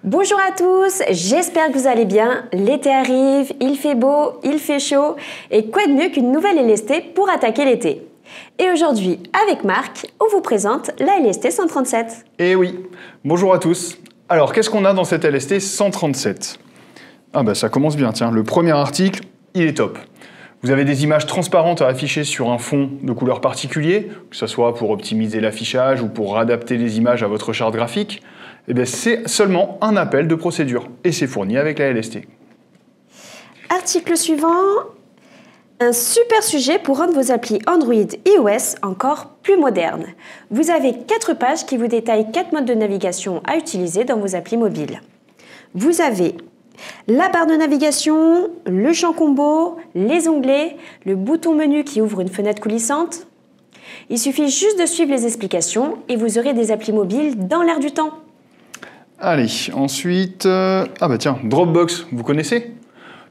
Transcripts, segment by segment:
Bonjour à tous, j'espère que vous allez bien. L'été arrive, il fait beau, il fait chaud et quoi de mieux qu'une nouvelle LST pour attaquer l'été. Et aujourd'hui, avec Marc, on vous présente la LST 137. Eh oui, bonjour à tous. Alors, qu'est-ce qu'on a dans cette LST 137? Ah bah ça commence bien, tiens. Le premier article, il est top. Vous avez des images transparentes à afficher sur un fond de couleur particulier, que ce soit pour optimiser l'affichage ou pour adapter les images à votre charte graphique. Eh bien, c'est seulement un appel de procédure et c'est fourni avec la LST. Article suivant, un super sujet pour rendre vos applis Android et iOS encore plus modernes. Vous avez 4 pages qui vous détaillent 4 modes de navigation à utiliser dans vos applis mobiles. Vous avez la barre de navigation, le champ combo, les onglets, le bouton menu qui ouvre une fenêtre coulissante. Il suffit juste de suivre les explications et vous aurez des applis mobiles dans l'air du temps. Allez, ensuite... Dropbox, vous connaissez?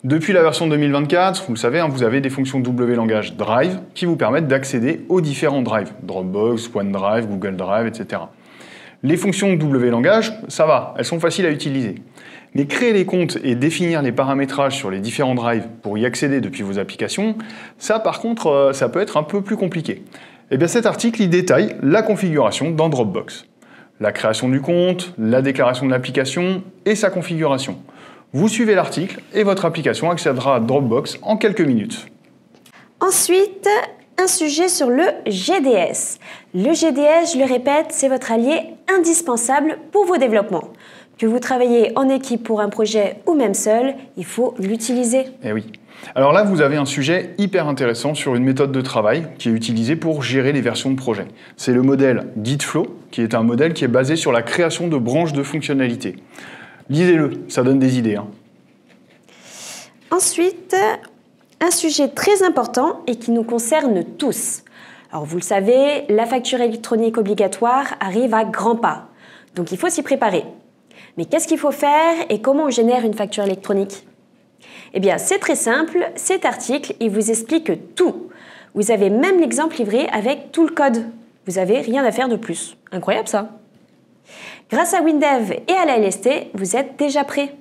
Depuis la version 2024, vous le savez, vous avez des fonctions W-langage Drive qui vous permettent d'accéder aux différents drives. Dropbox, OneDrive, Google Drive, etc. Les fonctions W-langage, ça va, elles sont faciles à utiliser. Mais créer les comptes et définir les paramétrages sur les différents drives pour y accéder depuis vos applications, ça par contre, ça peut être un peu plus compliqué. Et bien cet article, il détaille la configuration dans Dropbox. La création du compte, la déclaration de l'application et sa configuration. Vous suivez l'article et votre application accédera à Dropbox en quelques minutes. Ensuite, un sujet sur le GDS. Le GDS, je le répète, c'est votre allié indispensable pour vos développements. Que vous travaillez en équipe pour un projet ou même seul, il faut l'utiliser. Eh oui. Alors là, vous avez un sujet hyper intéressant sur une méthode de travail qui est utilisée pour gérer les versions de projet. C'est le modèle Gitflow, qui est un modèle qui est basé sur la création de branches de fonctionnalités. Lisez-le, ça donne des idées. Ensuite, un sujet très important et qui nous concerne tous. Alors vous le savez, la facture électronique obligatoire arrive à grands pas. Donc il faut s'y préparer. Mais qu'est-ce qu'il faut faire et comment on génère une facture électronique? Eh bien, c'est très simple, cet article, il vous explique tout. Vous avez même l'exemple livré avec tout le code. Vous n'avez rien à faire de plus. Incroyable ça. Grâce à WinDev et à la LST, vous êtes déjà prêts.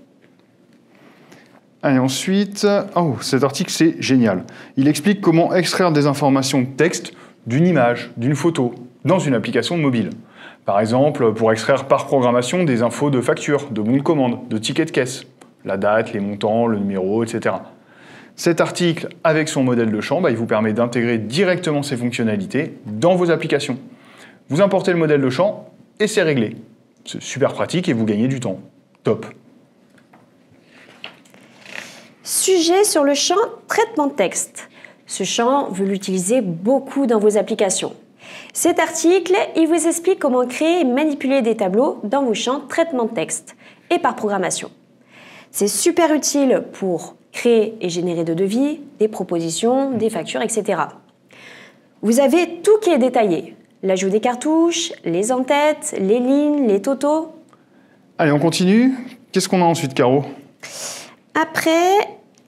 Allez, ensuite, cet article, c'est génial. Il explique comment extraire des informations de texte d'une image, d'une photo, dans une application mobile. Par exemple, pour extraire par programmation des infos de facture, de bons de commande, de tickets de caisse, la date, les montants, le numéro, etc. Cet article, avec son modèle de champ, il vous permet d'intégrer directement ces fonctionnalités dans vos applications. Vous importez le modèle de champ et c'est réglé. C'est super pratique et vous gagnez du temps. Top. Sujet sur le champ traitement de texte. Ce champ, vous l'utilisez beaucoup dans vos applications. Cet article, il vous explique comment créer et manipuler des tableaux dans vos champs traitement de texte et par programmation. C'est super utile pour créer et générer de devis, des propositions, des factures, etc. Vous avez tout qui est détaillé. L'ajout des cartouches, les en-têtes, les lignes, les totaux. Allez, on continue. Qu'est-ce qu'on a ensuite, Caro? Après,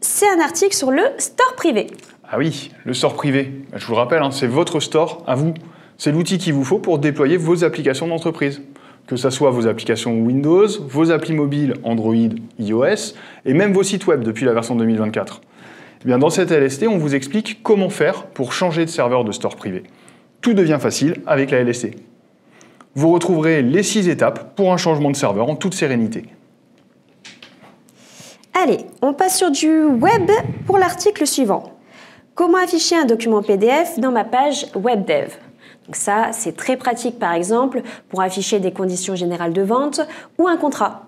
c'est un article sur le store privé. Ah oui, le store privé. Je vous le rappelle, c'est votre store à vous. C'est l'outil qu'il vous faut pour déployer vos applications d'entreprise. Que ce soit vos applications Windows, vos applis mobiles Android, iOS, et même vos sites web depuis la version 2024. Eh bien, dans cette LST, on vous explique comment faire pour changer de serveur de store privé. Tout devient facile avec la LST. Vous retrouverez les 6 étapes pour un changement de serveur en toute sérénité. Allez, on passe sur du web pour l'article suivant. Comment afficher un document PDF dans ma page WebDev? Donc ça, c'est très pratique par exemple pour afficher des conditions générales de vente ou un contrat.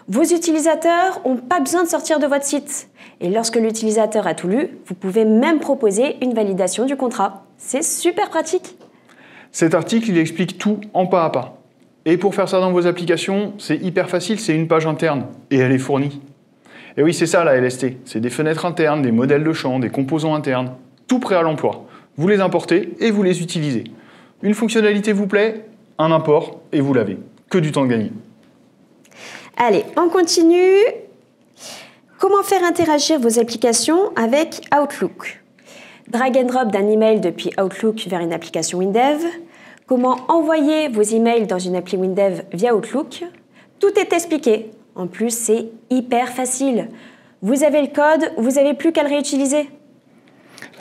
Vos utilisateurs n'ont pas besoin de sortir de votre site. Et lorsque l'utilisateur a tout lu, vous pouvez même proposer une validation du contrat. C'est super pratique. Cet article, il explique tout en pas à pas. Et pour faire ça dans vos applications, c'est hyper facile, c'est une page interne et elle est fournie. Et oui, c'est ça la LST, c'est des fenêtres internes, des modèles de champ, des composants internes, tout prêt à l'emploi. Vous les importez et vous les utilisez. Une fonctionnalité vous plaît, un import et vous l'avez. Que du temps de gagner. Allez, on continue. Comment faire interagir vos applications avec Outlook? Drag and drop d'un email depuis Outlook vers une application WinDev. Comment envoyer vos emails dans une appli WinDev via Outlook. Tout est expliqué. En plus, c'est hyper facile. Vous avez le code, vous n'avez plus qu'à le réutiliser.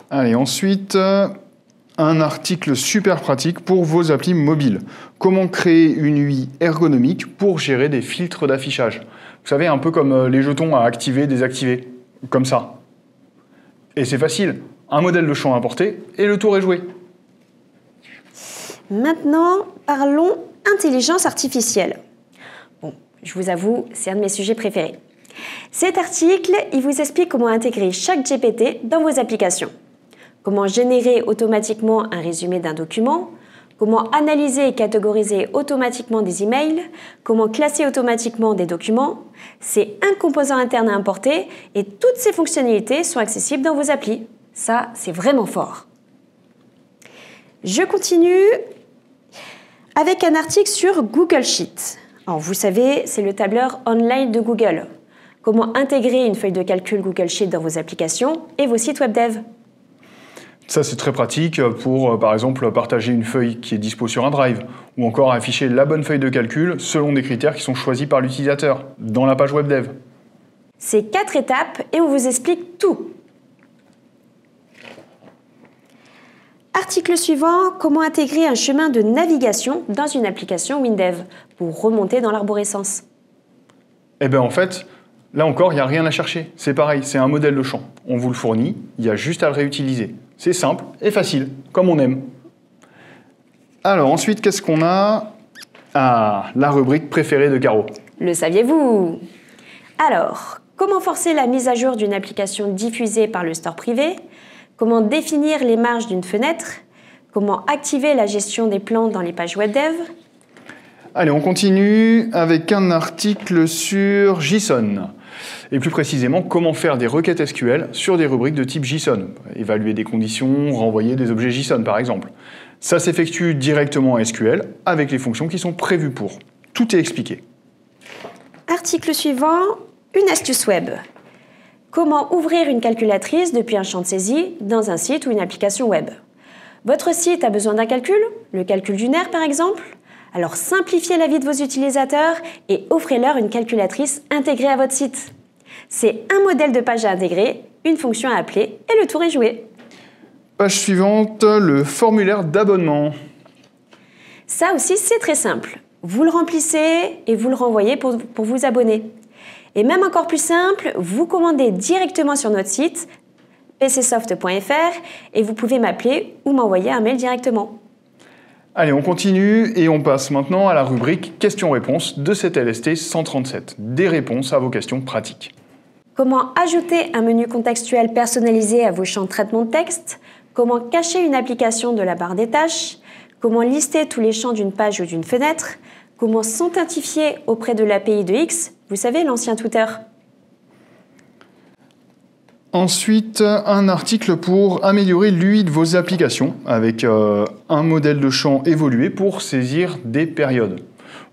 Allez, ensuite, un article super pratique pour vos applis mobiles. Comment créer une UI ergonomique pour gérer des filtres d'affichage. Vous savez, un peu comme les jetons à activer, désactiver, comme ça. Et c'est facile, un modèle de champ à importer et le tour est joué. Maintenant, parlons intelligence artificielle. Bon, je vous avoue, c'est un de mes sujets préférés. Cet article, il vous explique comment intégrer chaque GPT dans vos applications. Comment générer automatiquement un résumé d'un document, comment analyser et catégoriser automatiquement des emails, comment classer automatiquement des documents. C'est un composant interne à importer et toutes ces fonctionnalités sont accessibles dans vos applis. Ça, c'est vraiment fort. Je continue avec un article sur Google Sheets. Alors, vous savez, c'est le tableur online de Google. Comment intégrer une feuille de calcul Google Sheets dans vos applications et vos sites web dev. Ça, c'est très pratique pour, par exemple, partager une feuille qui est dispo sur un drive ou encore afficher la bonne feuille de calcul selon des critères qui sont choisis par l'utilisateur dans la page web dev. C'est 4 étapes et on vous explique tout. Article suivant, comment intégrer un chemin de navigation dans une application WinDev pour remonter dans l'arborescence. Eh bien, en fait, là encore, il n'y a rien à chercher. C'est pareil, c'est un modèle de champ. On vous le fournit, il y a juste à le réutiliser. C'est simple et facile, comme on aime. Alors ensuite, qu'est-ce qu'on a? Ah, la rubrique préférée de Caro. Le saviez-vous? Alors, comment forcer la mise à jour d'une application diffusée par le store privé? Comment définir les marges d'une fenêtre? Comment activer la gestion des plans dans les pages web dev? Allez, on continue avec un article sur JSON. Et plus précisément, comment faire des requêtes SQL sur des rubriques de type JSON. Évaluer des conditions, renvoyer des objets JSON par exemple. Ça s'effectue directement en SQL avec les fonctions qui sont prévues pour. Tout est expliqué. Article suivant, une astuce web. Comment ouvrir une calculatrice depuis un champ de saisie dans un site ou une application web. Votre site a besoin d'un calcul, le calcul du nerf par exemple. Alors simplifiez la vie de vos utilisateurs et offrez-leur une calculatrice intégrée à votre site. C'est un modèle de page à intégrer, une fonction à appeler et le tour est joué. Page suivante, le formulaire d'abonnement. Ça aussi c'est très simple. Vous le remplissez et vous le renvoyez pour vous abonner. Et même encore plus simple, vous commandez directement sur notre site pcsoft.fr et vous pouvez m'appeler ou m'envoyer un mail directement. Allez, on continue et on passe maintenant à la rubrique questions-réponses de cette LST 137. Des réponses à vos questions pratiques. Comment ajouter un menu contextuel personnalisé à vos champs de traitement de texte? Comment cacher une application de la barre des tâches? Comment lister tous les champs d'une page ou d'une fenêtre? Comment s'authentifier auprès de l'API de X? Vous savez, l'ancien Twitter. Ensuite, un article pour améliorer l'UI de vos applications avec un modèle de champ évolué pour saisir des périodes.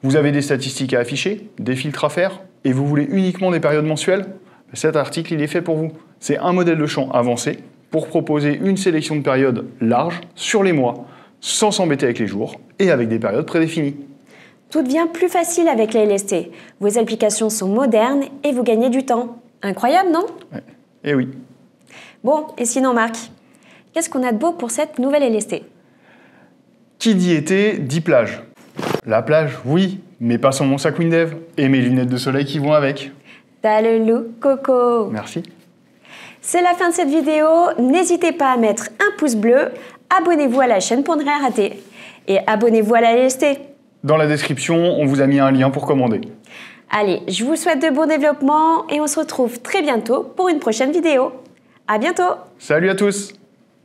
Vous avez des statistiques à afficher, des filtres à faire et vous voulez uniquement des périodes mensuelles? Cet article, il est fait pour vous. C'est un modèle de champ avancé pour proposer une sélection de périodes large sur les mois, sans s'embêter avec les jours et avec des périodes prédéfinies. Tout devient plus facile avec la LST. Vos applications sont modernes et vous gagnez du temps. Incroyable, non? Ouais. Eh oui. Bon, et sinon Marc, qu'est-ce qu'on a de beau pour cette nouvelle LST? Qui dit été, dit plage. La plage, oui, mais pas sans mon sac WinDev et mes lunettes de soleil qui vont avec. T'as le look, Coco. Merci. C'est la fin de cette vidéo. N'hésitez pas à mettre un pouce bleu, abonnez-vous à la chaîne pour ne rien rater. Et abonnez-vous à la LST. Dans la description, on vous a mis un lien pour commander. Allez, je vous souhaite de bons développements et on se retrouve très bientôt pour une prochaine vidéo. À bientôt! Salut à tous!